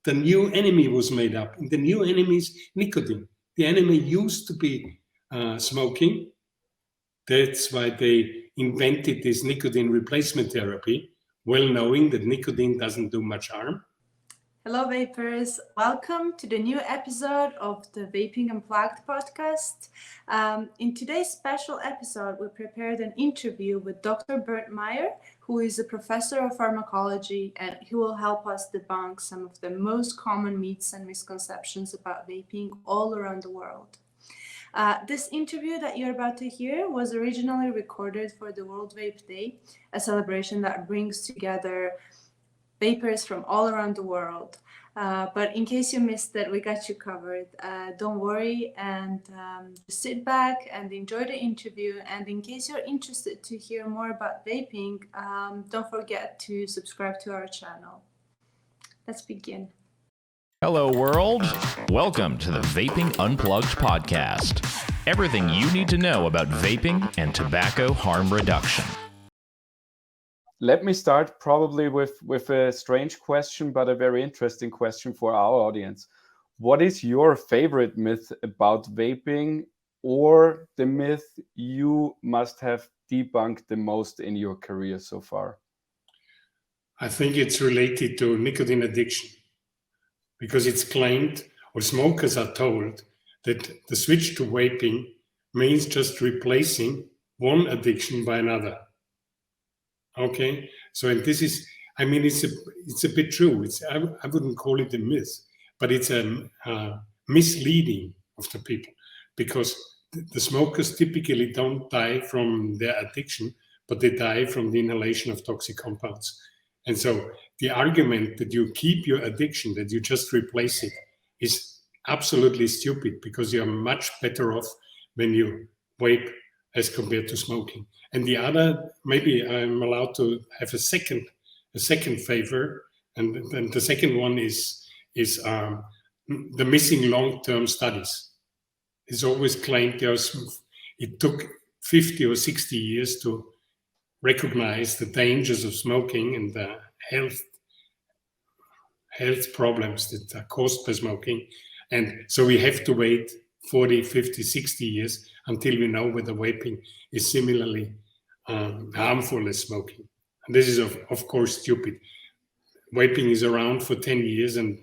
the new enemy was made up. And the new enemy is nicotine. The enemy used to be smoking. That's why they invented this nicotine replacement therapy, well knowing that nicotine doesn't do much harm. Hello, vapers. Welcome to the new episode of the Vaping Unplugged podcast. In today's special episode, we prepared an interview with Dr. Bernd Mayer, who is a professor of pharmacology, and he will help us debunk some of the most common myths and misconceptions about vaping all around the world. This interview that you're about to hear was originally recorded for the World Vape Day, a celebration that brings together vapers from all around the world. But in case you missed it, we got you covered. Don't worry, and just sit back and enjoy the interview. And in case you're interested to hear more about vaping, don't forget to subscribe to our channel. Let's begin. Hello, world. Welcome to the Vaping Unplugged Podcast. Everything you need to know about vaping and tobacco harm reduction. Let me start probably with a strange question, but a very interesting question for our audience. What is your favorite myth about vaping, or the myth you must have debunked the most in your career so far? I think it's related to nicotine addiction, because it's claimed, or smokers are told, that the switch to vaping means just replacing one addiction by another. Okay, so and this is, I mean, it's a bit true. I wouldn't call it a myth, but it's a misleading of the people, because the smokers typically don't die from their addiction, but they die from the inhalation of toxic compounds. And so the argument that you keep your addiction, that you just replace it, is absolutely stupid, because you're much better off when you vape as compared to smoking. And the other, maybe I'm allowed to have a second favor, and the second one is the missing long-term studies. It's always claimed it took 50 or 60 years to recognize the dangers of smoking and the health problems that are caused by smoking. And so we have to wait 40, 50, 60 years until we know whether vaping is similarly harmful as smoking. And this is, of course, stupid. Vaping is around for 10 years, and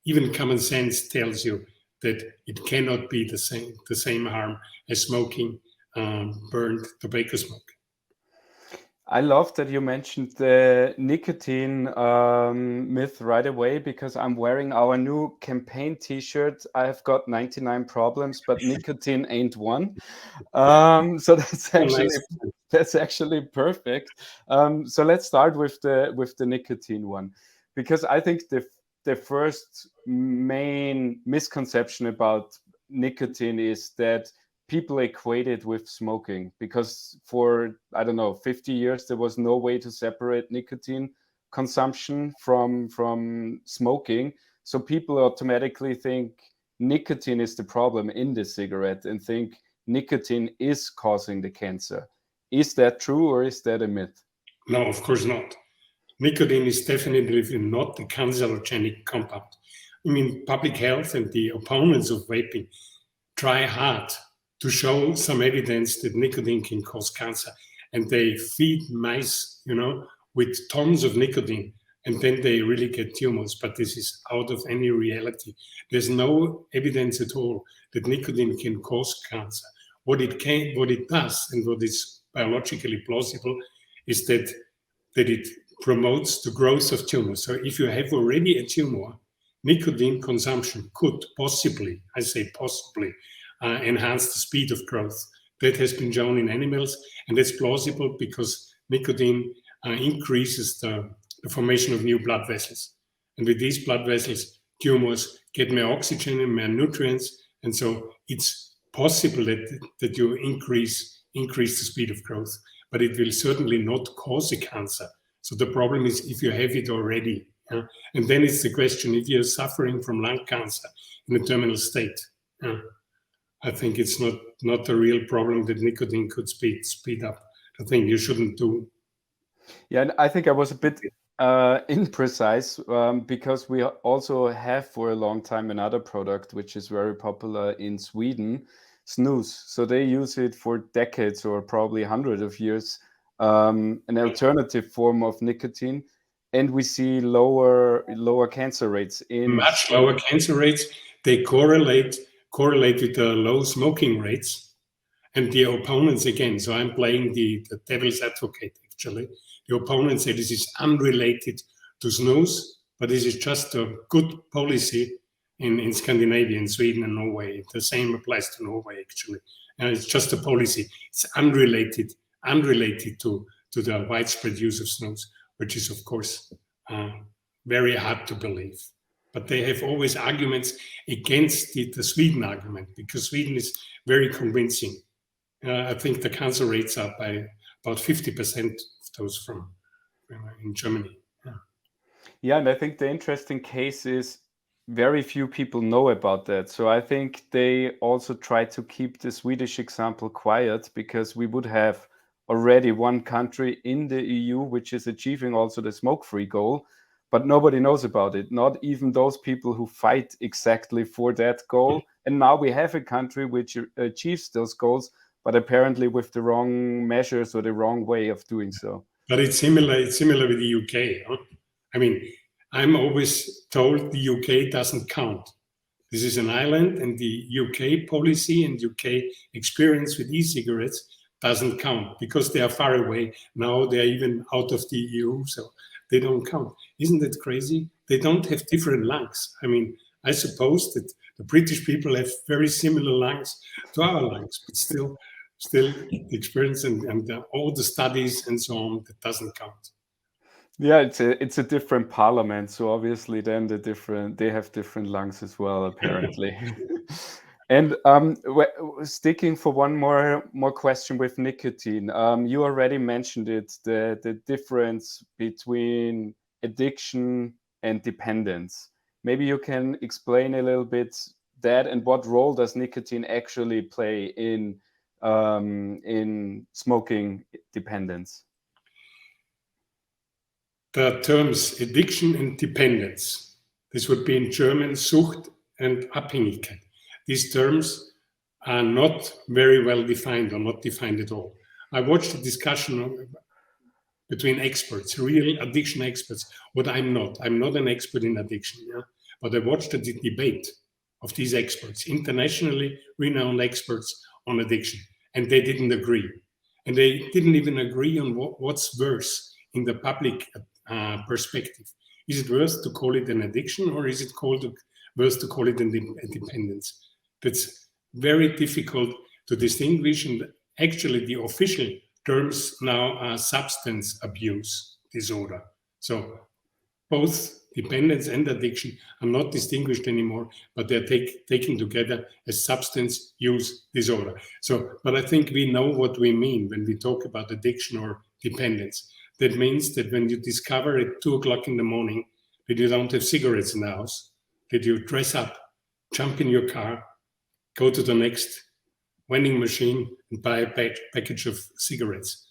even common sense tells you that it cannot be the same harm as smoking burned tobacco smoke. I love that you mentioned the nicotine myth right away, because I'm wearing our new campaign t-shirt. I've got 99 problems, but nicotine ain't one. So that's actually perfect. So let's start with the nicotine one, because I think the first main misconception about nicotine is that people equate it with smoking, because for, 50 years, there was no way to separate nicotine consumption from smoking. So people automatically think nicotine is the problem in the cigarette and think nicotine is causing the cancer. Is that true, or is that a myth? No, of course not. Nicotine is definitely not the cancerogenic compound. I mean, public health and the opponents of vaping try hard to show some evidence that nicotine can cause cancer. And they feed mice, with tons of nicotine, and then they really get tumors. But this is out of any reality. There's no evidence at all that nicotine can cause cancer. What it does, and what is biologically plausible, is that it promotes the growth of tumors. So if you have already a tumor, nicotine consumption could possibly, I say possibly, enhance the speed of growth. That has been shown in animals, and that's plausible because nicotine increases the formation of new blood vessels. And with these blood vessels, tumors get more oxygen and more nutrients, and so it's possible that you increase the speed of growth, but it will certainly not cause a cancer. So the problem is if you have it already. And then it's the question, if you're suffering from lung cancer in a terminal state, I think it's not a real problem that nicotine could speed up the thing. You shouldn't do. Yeah, and I think I was a bit imprecise because we also have for a long time another product which is very popular in Sweden, snus. So they use it for decades or probably hundreds of years, an alternative form of nicotine, and we see lower cancer rates in much lower cancer rates. They correlate with the low smoking rates. And the opponents, again, so I'm playing the devil's advocate, actually. The opponents say this is unrelated to snus, but this is just a good policy in Scandinavia, in Sweden and Norway. The same applies to Norway, actually. And it's just a policy. It's unrelated to the widespread use of snus, which is, of course, very hard to believe. But they have always arguments against the Sweden argument, because Sweden is very convincing. I think the cancer rates are by about 50% of those from in Germany. Yeah, and I think the interesting case is very few people know about that. So I think they also try to keep the Swedish example quiet, because we would have already one country in the EU which is achieving also the smoke-free goal, but nobody knows about it, not even those people who fight exactly for that goal. And now we have a country which achieves those goals, but apparently with the wrong measures or the wrong way of doing so. But it's similar with the UK. Huh? I mean, I'm always told the UK doesn't count. This is an island, and the UK policy and UK experience with e-cigarettes doesn't count because they are far away. Now they're even out of the EU, so they don't count. Isn't that crazy? They don't have different lungs. I mean, I suppose that the British people have very similar lungs to our lungs, but still the experience and all the studies and so on, that doesn't count. Yeah, it's a different parliament, so obviously then they have different lungs as well, apparently. And sticking for one more question with nicotine, you already mentioned it, the difference between addiction and dependence. Maybe you can explain a little bit that, and what role does nicotine actually play in smoking dependence? The terms addiction and dependence, this would be in German Sucht and Abhängigkeit. These terms are not very well defined, or not defined at all. I watched a discussion between experts, real addiction experts, but I'm not an expert in addiction, yeah? But I watched the debate of these experts, internationally renowned experts on addiction, and they didn't agree. And they didn't even agree on what's worse in the public perspective. Is it worse to call it an addiction, or is it worse to call it a dependence? That's very difficult to distinguish, and actually the official terms now are substance abuse disorder. So both dependence and addiction are not distinguished anymore, but they're taken together as substance use disorder. So, but I think we know what we mean when we talk about addiction or dependence. That means that when you discover at 2:00 in the morning that you don't have cigarettes in the house, that you dress up, jump in your car, go to the next vending machine and buy a package of cigarettes.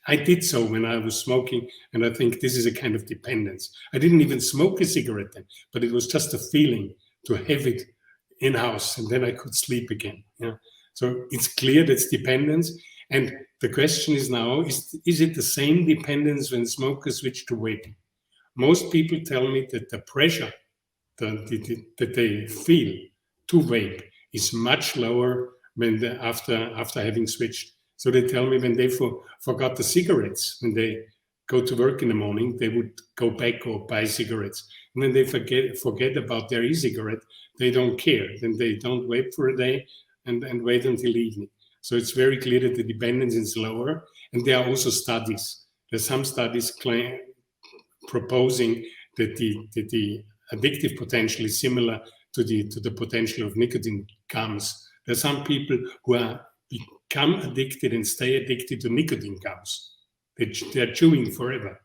I did so when I was smoking, and I think this is a kind of dependence. I didn't even smoke a cigarette then, but it was just a feeling to have it in-house, and then I could sleep again. Yeah? So it's clear that's dependence. And the question is now, is it the same dependence when smokers switch to vaping? Most people tell me that the pressure that they feel to vape is much lower when after having switched. So they tell me when they forgot the cigarettes, when they go to work in the morning, they would go back or buy cigarettes. And when they forget about their e-cigarette, they don't care. Then they don't vape for a day and wait until evening. So it's very clear that the dependence is lower. And there are also studies. There's some studies proposing that the addictive potential is similar to the potential of nicotine gums. There are some people who become addicted and stay addicted to nicotine gums. They're chewing forever.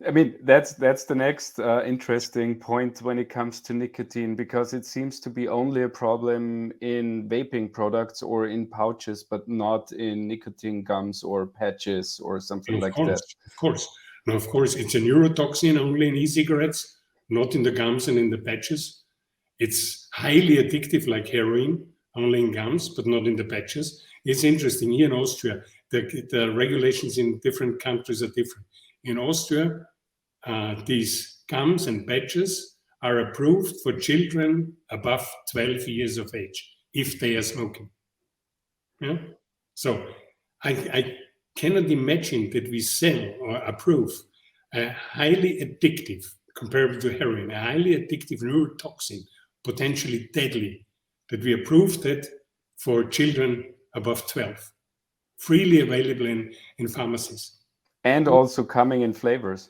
I mean, that's the next interesting point when it comes to nicotine, because it seems to be only a problem in vaping products or in pouches, but not in nicotine gums or patches or something like that. Of course. Now, of course, it's a neurotoxin only in e-cigarettes, not in the gums and in the patches. It's highly addictive like heroin, only in gums, but not in the patches. It's interesting. Here in Austria, the regulations in different countries are different. In Austria, these gums and patches are approved for children above 12 years of age if they are smoking. Yeah? So I cannot imagine that we sell or approve a highly addictive, comparable to heroin, a highly addictive neurotoxin, potentially deadly, that we approved it for children above 12, freely available in pharmacies. And also coming in flavors.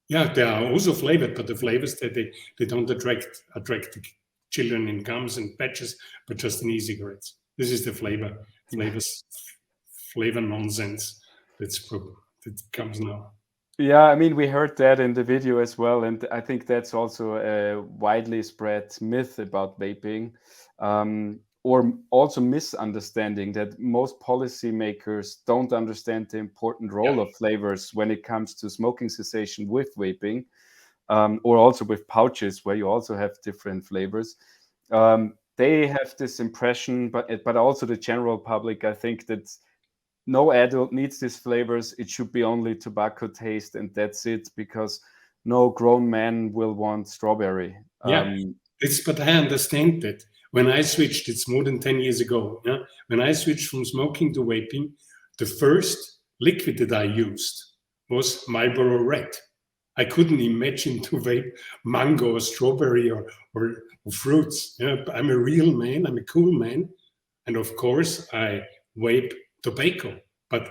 Yeah, they are also flavored, but the flavors that they don't attract the children in gums and patches, but just in e-cigarettes. This is the flavor nonsense that comes now. Yeah, I mean, we heard that in the video as well, and I think that's also a widely spread myth about vaping, or also misunderstanding that most policymakers don't understand the important role of flavors when it comes to smoking cessation with vaping, or also with pouches where you also have different flavors. They have this impression, but also the general public, I think that no adult needs these flavors. It should be only tobacco taste and that's it, because no grown man will want strawberry. But I understand that. When I switched, it's more than 10 years ago. Yeah? When I switched from smoking to vaping, the first liquid that I used was Marlboro Red. I couldn't imagine to vape mango or strawberry or fruits. Yeah? I'm a real man. I'm a cool man. And of course, I vape tobacco. But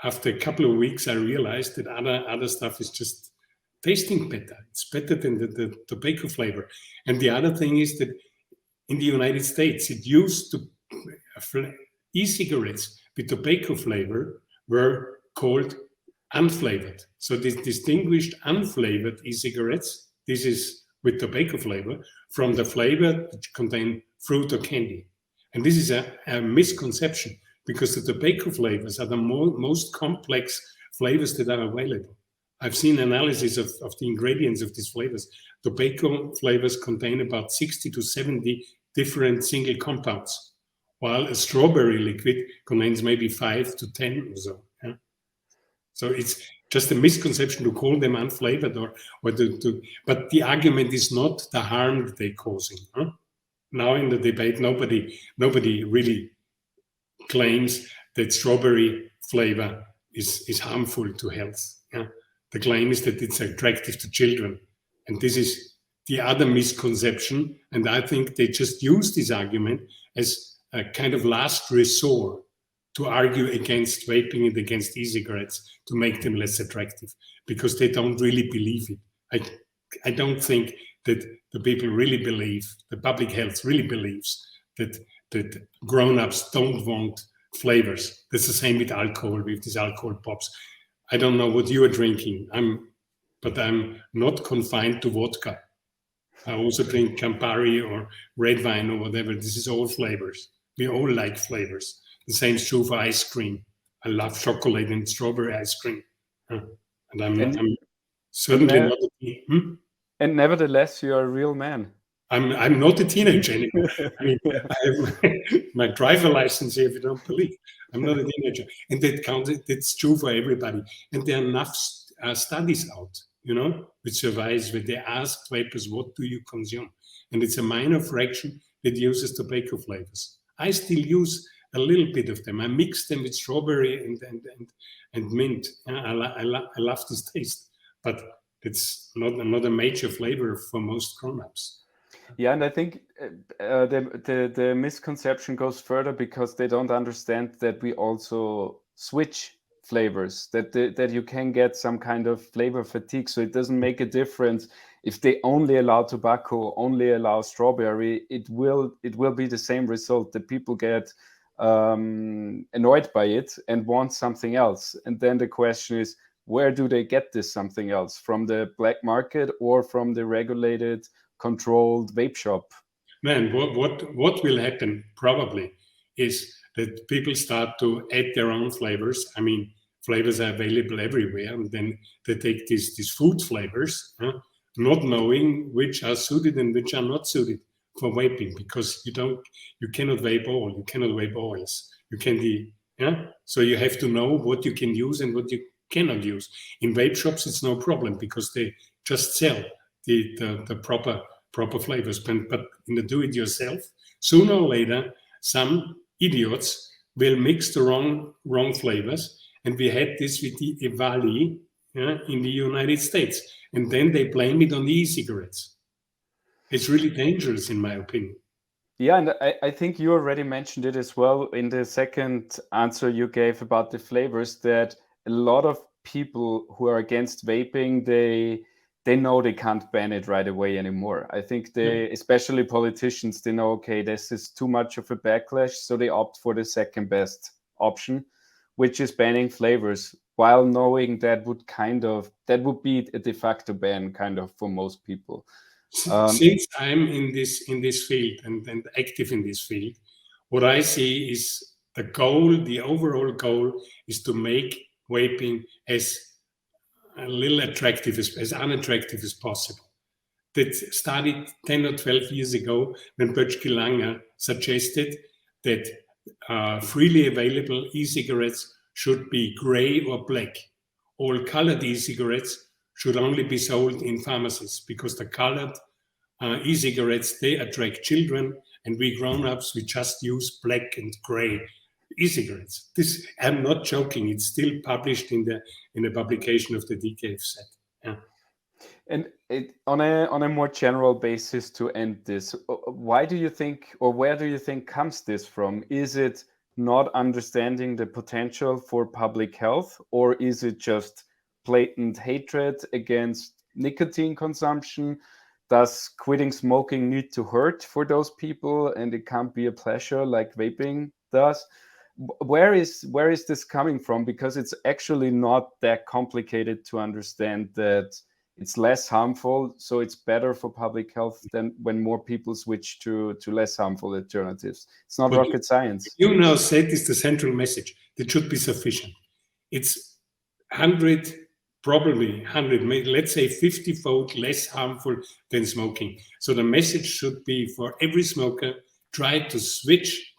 after a couple of weeks, I realized that other stuff is just tasting better. It's better than the tobacco flavor. And the other thing is that in the United States, it used to e-cigarettes with tobacco flavor were called unflavored. So this distinguished unflavored e-cigarettes, this is with tobacco flavor, from the flavor which contain fruit or candy. And this is a misconception, because the tobacco flavors are the most complex flavors that are available. I've seen analysis of the ingredients of these flavors. Tobacco flavors contain about 60 to 70 different single compounds, while a strawberry liquid contains maybe 5 to 10 or so. Yeah? So it's just a misconception to call them unflavored but the argument is not the harm that they're causing. Huh? Now in the debate, nobody really claims that strawberry flavor is harmful to health. Yeah? The claim is that it's attractive to children. And this is the other misconception. And I think they just use this argument as a kind of last resort to argue against vaping and against e-cigarettes to make them less attractive, because they don't really believe it. I don't think that the people really believe, the public health really believes that grown-ups don't want flavors. That's the same with alcohol, with these alcohol pops. I don't know what you are drinking, but I'm not confined to vodka. I also drink Campari or red wine or whatever. This is all flavors. We all like flavors. The same is true for ice cream. I love chocolate and strawberry ice cream. And I'm certainly not a And nevertheless, you're a real man. I'm not a teenager anymore. I mean, I have my driver license here, if you don't believe. I'm not a teenager. And that's true for everybody. And there are enough studies out, which surveys where they ask vapers, what do you consume? And it's a minor fraction that uses tobacco flavors. I still use a little bit of them. I mix them with strawberry and mint. I love this taste. But it's not a major flavor for most grown-ups. Yeah, and I think the misconception goes further because they don't understand that we also switch flavors, that you can get some kind of flavor fatigue. So it doesn't make a difference if they only allow tobacco, only allow strawberry. It will be the same result, that people get annoyed by it and want something else. And then the question is, where do they get this something else? From the black market or from the regulated, controlled vape shop? Man, what will happen probably is that people start to add their own flavors. I mean, flavors are available everywhere, and then they take these food flavors, not knowing which are suited and which are not suited for vaping, because you cannot vape all, you cannot vape oils. You can so you have to know what you can use and what you cannot use. In vape shops, it's no problem because they just sell the proper flavors. But in the do-it-yourself, sooner or later, some idiots will mix the wrong flavors. And we had this with the EVALI in the United States. And then they blame it on the e-cigarettes. It's really dangerous, in my opinion. Yeah, and I think you already mentioned it as well in the second answer you gave about the flavors, that a lot of people who are against vaping, they know they can't ban it right away anymore. I think especially politicians, they know, okay, this is too much of a backlash, so they opt for the second best option, which is banning flavors, while knowing that would be a de facto ban kind of for most people. Since I'm in this field and active in this field, what I see is the overall goal is to make vaping as unattractive as possible. That started 10 or 12 years ago when Böttcher Langer suggested that freely available e-cigarettes should be gray or black. All colored e-cigarettes should only be sold in pharmacies, because the colored e-cigarettes, they attract children, and we grown-ups, we just use black and gray e-cigarettes. This, I'm not joking, it's still published in the publication of the DKFZ. Yeah. And on a more general basis, to end this, why do you think, or where do you think comes this from? Is it not understanding the potential for public health, or is it just blatant hatred against nicotine consumption? Does quitting smoking need to hurt for those people, and it can't be a pleasure like vaping does? Where is this coming from? Because it's actually not that complicated to understand that it's less harmful, so it's better for public health than when more people switch to less harmful alternatives. It's not rocket science. You now said is the central message. That should be sufficient. It's 100, let's say 50-fold less harmful than smoking. So the message should be for every smoker: try to switch,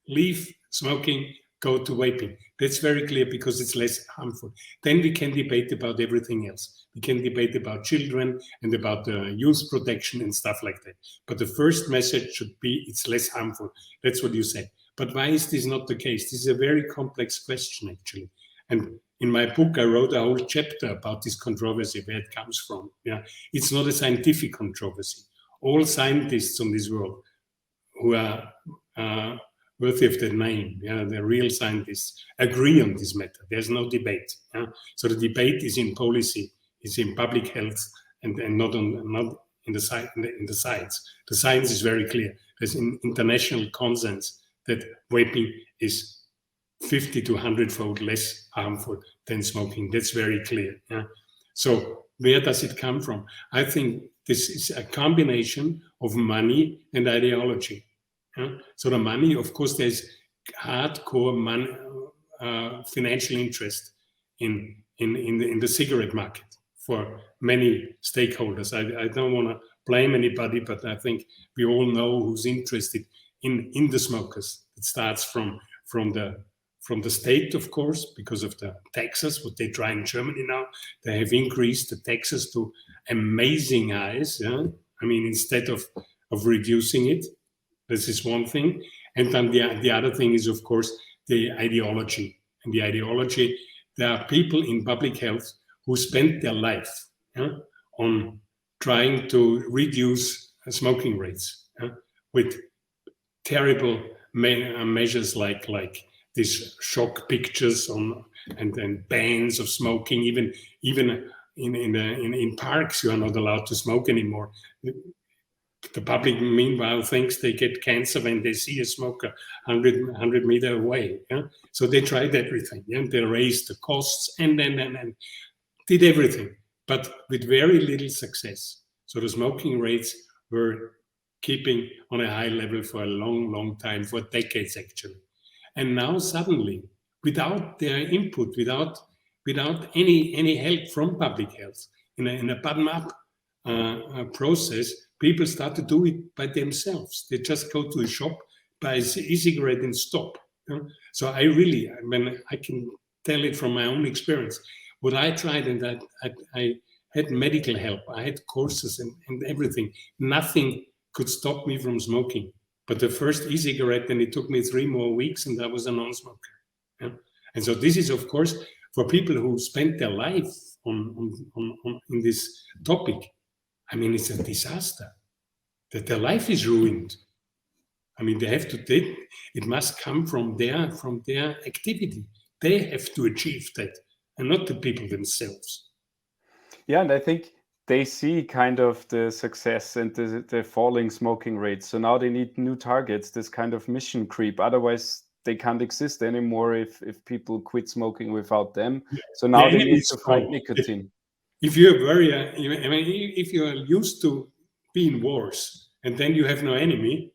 leave smoking, go to vaping. That's very clear, because it's less harmful. Then we can debate about everything else. We can debate about children and about the youth protection and stuff like that. But the first message should be it's less harmful. That's what you said. But why is this not the case? This is a very complex question, actually. And in my book, I wrote a whole chapter about this controversy, where it comes from. Yeah, it's not a scientific controversy. All scientists on this world who are worthy of their name, the real scientists, agree on this matter. There's no debate. Yeah? So the debate is in policy, is in public health, and not in the science. The science is very clear. There's an international consensus that vaping is 50 to 100-fold less harmful than smoking. That's very clear. Yeah? So where does it come from? I think this is a combination of money and ideology. Yeah? So the money, of course, there's hardcore money, financial interest in the cigarette market for many stakeholders. I don't want to blame anybody, but I think we all know who's interested in the smokers. It starts from the state, of course, because of the taxes, what they try in Germany now. They have increased the taxes to amazing highs. Yeah? I mean, instead of reducing it, this is one thing. And then the other thing is, of course, the ideology. And the ideology, there are people in public health who spend their life on trying to reduce smoking rates with terrible measures like these shock pictures on and bans of smoking. Even in parks, you are not allowed to smoke anymore. The public, meanwhile, thinks they get cancer when they see a smoker 100 meters away. Yeah? So they tried everything. Yeah? They raised the costs and did everything, but with very little success. So the smoking rates were keeping on a high level for a long, long time, for decades actually. And now suddenly, without their input, without any help from public health, in a bottom-up process, people start to do it by themselves. They just go to a shop, buy an e-cigarette and stop. So I can tell it from my own experience. What I tried, and I had medical help, I had courses and everything. Nothing could stop me from smoking. But the first e-cigarette, and it took me 3 more weeks, and I was a non-smoker. And so this is, of course, for people who spent their life in this topic. I mean, it's a disaster that their life is ruined. I mean, it must come from their activity. They have to achieve that, and not the people themselves. Yeah, and I think they see kind of the success and the falling smoking rates. So now they need new targets, this kind of mission creep. Otherwise, they can't exist anymore if people quit smoking without them. Yeah. So now they need to fight nicotine. If you're if you are used to being wars and then you have no enemy,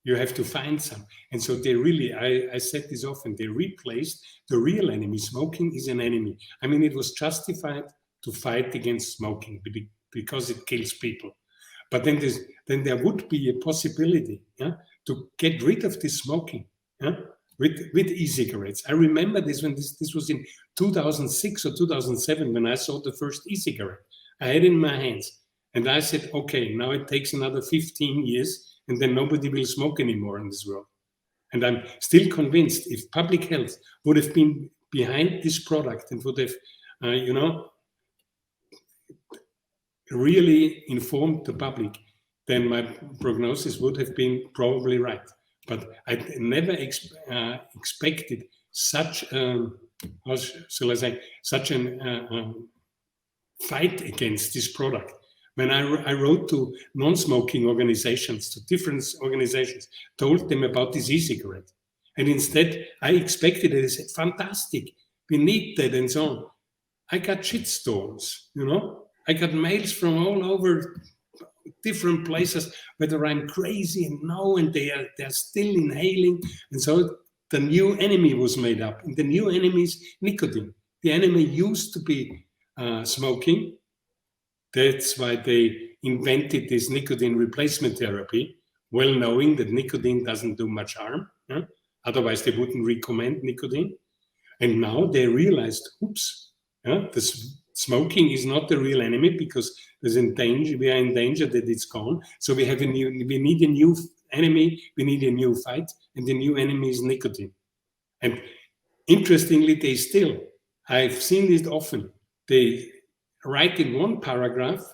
you have to find some. And so they really, I said this often, they replaced the real enemy. Smoking is an enemy. I mean, it was justified to fight against smoking because it kills people. But then there would be a possibility to get rid of this smoking with e-cigarettes. I remember this when this was in 2006 or 2007 when I saw the first e-cigarette. I had it in my hands. And I said, okay, now it takes another 15 years and then nobody will smoke anymore in this world. And I'm still convinced if public health would have been behind this product and would have, really informed the public, then my prognosis would have been probably right. But I never expected such, how shall I say, such a fight against this product. When I wrote to non-smoking organizations, to different organizations, told them about this e-cigarette. And instead, I expected it. I said, fantastic, we need that and so on. I got shitstorms, I got mails from all over different places, whether I'm crazy and no, and they're still inhaling. And so the new enemy was made up. And the new enemy is nicotine. The enemy used to be smoking. That's why they invented this nicotine replacement therapy, well knowing that nicotine doesn't do much harm. Otherwise, they wouldn't recommend nicotine. And now they realized, oops, this smoking is not the real enemy because we are in danger that it's gone. So we need a new enemy, we need a new fight, and the new enemy is nicotine. And interestingly, I've seen this often, they write in one paragraph,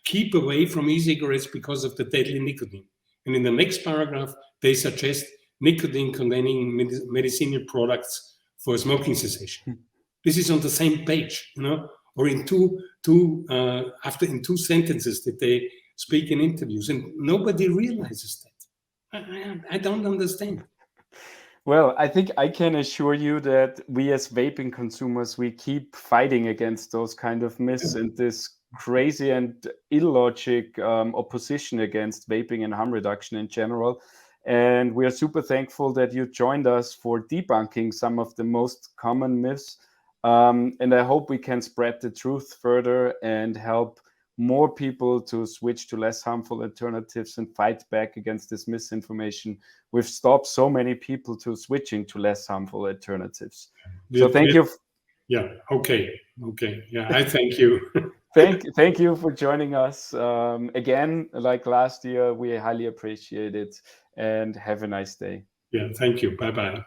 keep away from e-cigarettes because of the deadly nicotine. And in the next paragraph, they suggest nicotine-containing medicinal products for smoking cessation. This is on the same page, or in two sentences that they speak in interviews, and nobody realizes that. I don't understand. Well, I think I can assure you that we as vaping consumers, we keep fighting against those kind of myths and this crazy and illogic opposition against vaping and harm reduction in general. And we are super thankful that you joined us for debunking some of the most common myths. And I hope we can spread the truth further and help more people to switch to less harmful alternatives and fight back against this misinformation. We've stopped so many people to switching to less harmful alternatives. So thank you. Yeah. Okay. Yeah. I thank you. Thank you for joining us. Again, like last year, we highly appreciate it and have a nice day. Yeah. Thank you. Bye-bye.